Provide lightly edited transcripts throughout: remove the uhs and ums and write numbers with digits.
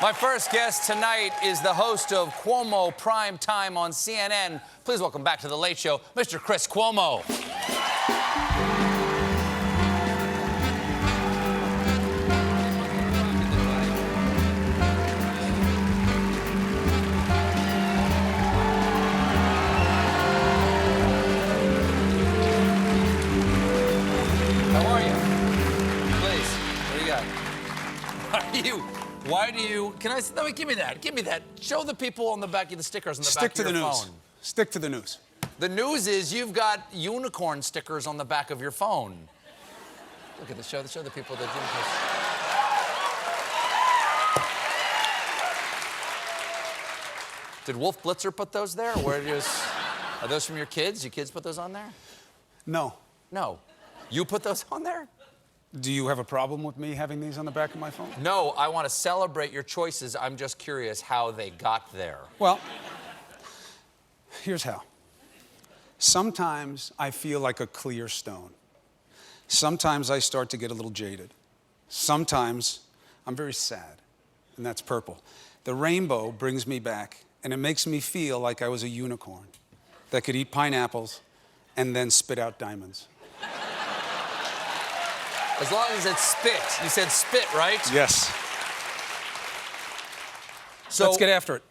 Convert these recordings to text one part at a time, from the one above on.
My first guest tonight is the host of Cuomo Prime Time on CNN. Please welcome back to The Late Show, Mr. Chris Cuomo. How are you? Please, what do you got? Why do you, can I, no, give me that. Show the people on the back of the stickers on the back of your phone. Stick to the news. The news is you've got unicorn stickers on the back of your phone. Look at this, show the people the unicorns. Did Wolf Blitzer put those there? Or are those from your kids? Your kids put those on there? No. No. You put those on there? Do you have a problem with me having these on the back of my phone? No, I want to celebrate your choices. I'm just curious how they got there. Well, here's how. Sometimes I feel like a clear stone. Sometimes I start to get a little jaded. Sometimes I'm very sad, and that's purple. The rainbow brings me back, and it makes me feel like I was a unicorn that could eat pineapples and then spit out diamonds. As long as it's spit. You said spit, right? Yes. So, let's get after it.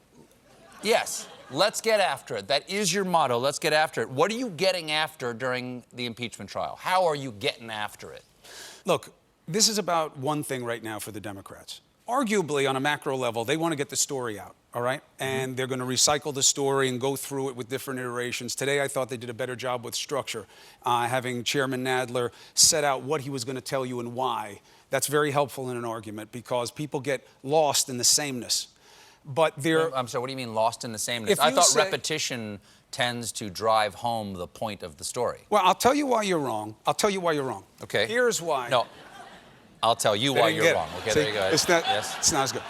Yes, let's get after it. That is your motto, let's get after it. What are you getting after during the impeachment trial? How are you getting after it? Look, this is about one thing right now for the Democrats. Arguably, on a macro level, they want to get the story out, all right? And they're going to recycle the story and go through it with different iterations. Today, I thought they did a better job with structure, having Chairman Nadler set out what he was going to tell you and why. That's very helpful in an argument because people get lost in the sameness. But they're... I'm sorry, what do you mean lost in the sameness? I thought repetition tends to drive home the point of the story. Well, I'll tell you why you're wrong. Okay. Here's why. No. I'll tell you why you're wrong. Okay, See, there you go. It's not as good.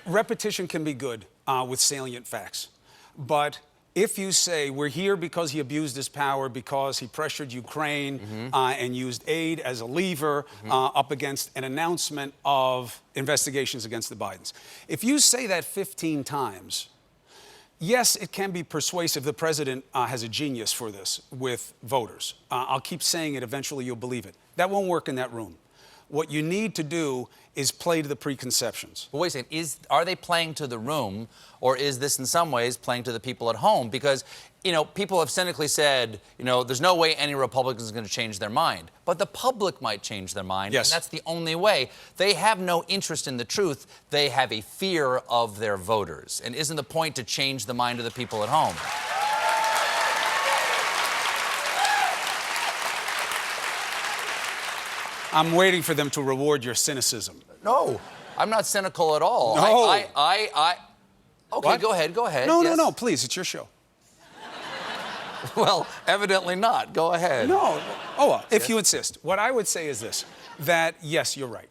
Repetition can be good with salient facts. But if you say, we're here because he abused his power, because he pressured Ukraine and used aid as a lever up against an announcement of investigations against the Bidens. If you say that 15 times, yes, it can be persuasive. The president has a genius for this with voters. I'll keep saying it. Eventually, you'll believe it. That won't work in that room. What you need to do is play to the preconceptions. But wait a second, are they playing to the room, or is this in some ways playing to the people at home? Because, you know, people have cynically said, you know, there's no way any Republican is going to change their mind. But the public might change their mind, yes. And that's the only way. They have no interest in the truth. They have a fear of their voters. And isn't the point to change the mind of the people at home? I'm waiting for them to reward your cynicism. No, I'm not cynical at all. No. Okay, What? go ahead. No, yes. no, please, it's your show. Well, evidently not. Go ahead. No. Oh, well, if you insist. What I would say is this, that, yes, you're right.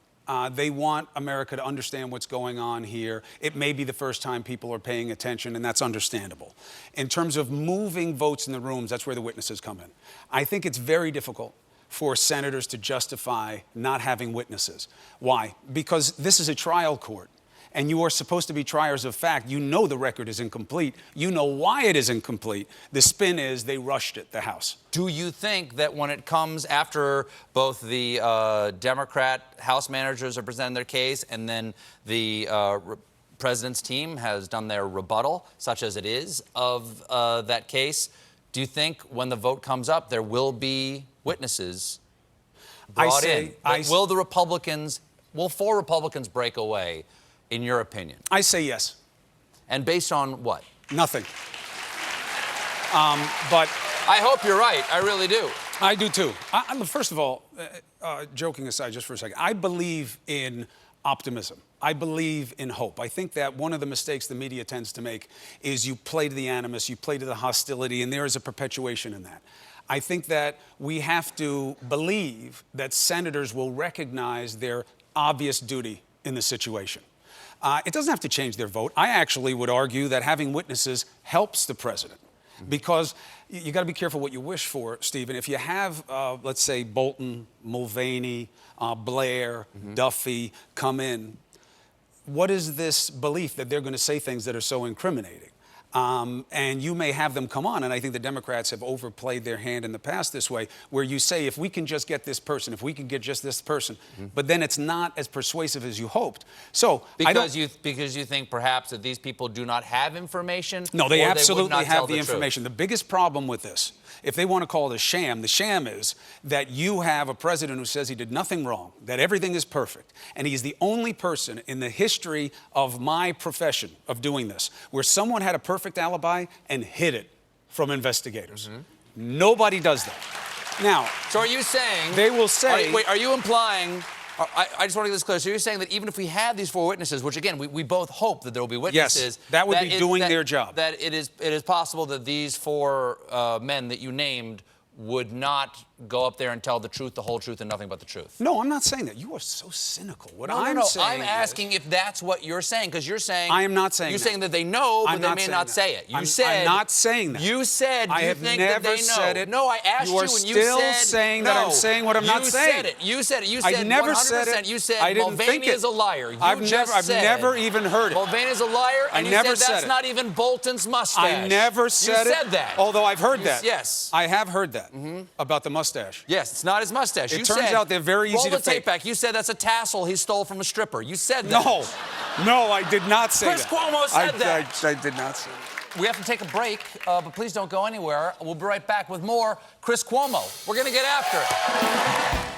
They want America to understand what's going on here. It may be the first time people are paying attention, and that's understandable. In terms of moving votes in the rooms, that's where the witnesses come in. I think it's very difficult for senators to justify not having witnesses. Why? Because this is a trial court, and you are supposed to be triers of fact. You know the record is incomplete. You know why it is incomplete. The spin is they rushed it, the House. Do you think that when it comes after both the Democrat House managers have presented their case and then the president's team has done their rebuttal, such as it is, of that case, do you think when the vote comes up there will be witnesses brought in? Will 4 Republicans break away, in your opinion? I say yes. And based on what? Nothing. But I hope you're right. I really do. I do too. First of all, joking aside just for a second, I believe in optimism. I believe in hope. I think that one of the mistakes the media tends to make is you play to the animus, you play to the hostility, and there is a perpetuation in that. I think that we have to believe that senators will recognize their obvious duty in the situation. It doesn't have to change their vote. I actually would argue that having witnesses helps the president. Because you got to be careful what you wish for, Stephen. If you have, let's say, Bolton, Mulvaney, Blair, Duffy come in, what is this belief that they're going to say things that are so incriminating? And you may have them come on, and I think the Democrats have overplayed their hand in the past this way, where you say, if we can just get this person, if we can get just this person, but then it's not as persuasive as you hoped. So because you think perhaps that these people do not have information? No, they or absolutely they would not have tell the information. The biggest problem with this, if they want to call it a sham, the sham is that you have a president who says he did nothing wrong, that everything is perfect, and he's the only person in the history of my profession of doing this where someone had a perfect alibi and hid it from investigators. Nobody does that. Now, so are you saying... They will say... Wait, are you implying... I just want to get this clear. So you're saying that even if we have these 4 witnesses, which again, we both hope that there will be witnesses... Yes, that would be doing their job. That it is possible that these 4 men that you named would not go up there and tell the truth, the whole truth, and nothing but the truth. No, I'm not saying that. You are so cynical. What I'm I'm saying asking if that's what you're saying, because you're saying... I am not saying You're that. saying that they know, but they may not say it. You said... I'm not saying that. You said I you have think never that they know. said it. No, I asked you, and you said... You are still saying that I'm saying what I'm not saying. You said it. You said it. You said I never 100%. said it. You said I didn't think Mulvaney it. is a liar. I've never even heard it. Mulvaney is a liar, and I you never said that's said it. not even Bolton's mustache. I never said it. You said that. Although I've heard that. Yes. I have heard that about the mustache. Yes, it's not his mustache. It turns out they're very easy to roll the tape fake. back. You said that's a tassel he stole from a stripper. You said that. No, I did not say Chris that. Cuomo said that. I did not say that. We have to take a break, but please don't go anywhere. We'll be right back with more Chris Cuomo. We're going to get after it.